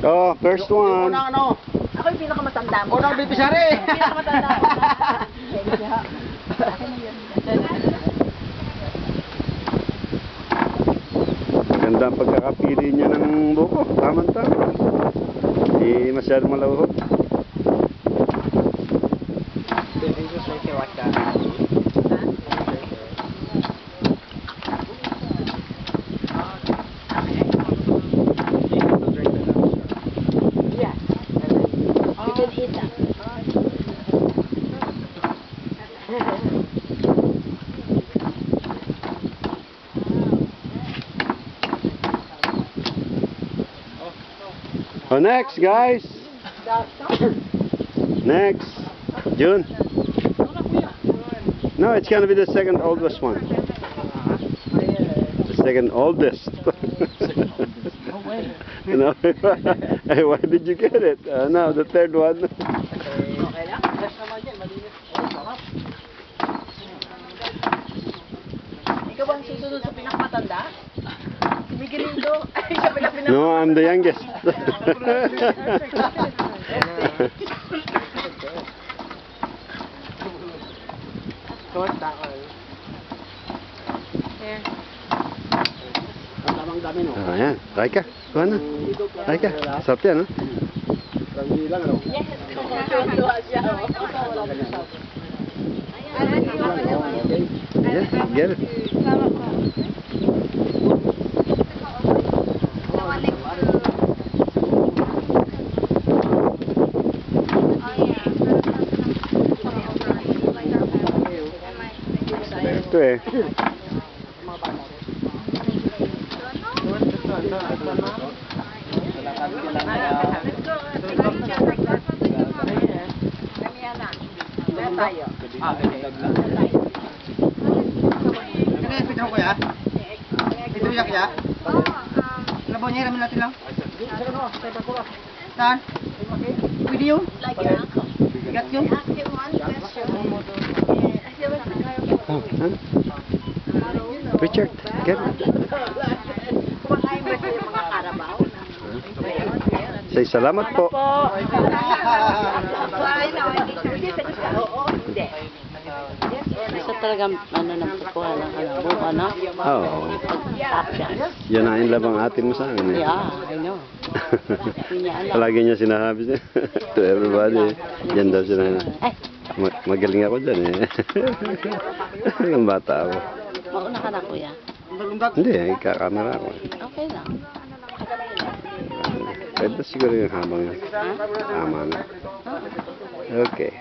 Oh, first one. Unang ano? Ako yung pinakamatanda mo. Unang bipisari. Pinakamatanda mo. Maganda ang pagkakapili niya ng buko. Tama-tama. Hindi masyadong malawhot. Oh, next, guys. Next. June. No, it's gonna be the second oldest one. The second oldest. No, hey, why did you get it? No, the third one. Okay lang. Fresh naman yan. Malinis. Sarap. Ikaw ang susunod sa pinakamatanda? Si Miguelindo. Ay, siya pinakamatanda. No, I'm the youngest. Here. Ang tamang dami, no? Oh, ayan. Raika, kuha na. Raika, sarap yan, no? Hindi lang, ano? Yes. Tuwa siya. Yeah, get it. Ito eh. Ito yak ya? Labaw niya, ramin natin lang. Saan? Pwede yun? Gat yun? Oh, huh? Richard, get it. Kumakain ba siya yung mga karabaw? Say salamat po. Hindi. Isa talagang ano nagkukuha ng buko, ano? Oo. Pagtapyan. Yan na yung labang atin mo sa akin eh. Yeah, I know. Hindi niya alam. Palagi niya sinasabi siya. To everybody. Yan daw sila. Ay, Magaling ako dyan eh. Ang bata ako. mauna ka na, kuya. Hindi, kakamera ako. Okay lang. Pwede siguro yung habang yun. Tama na. Okay.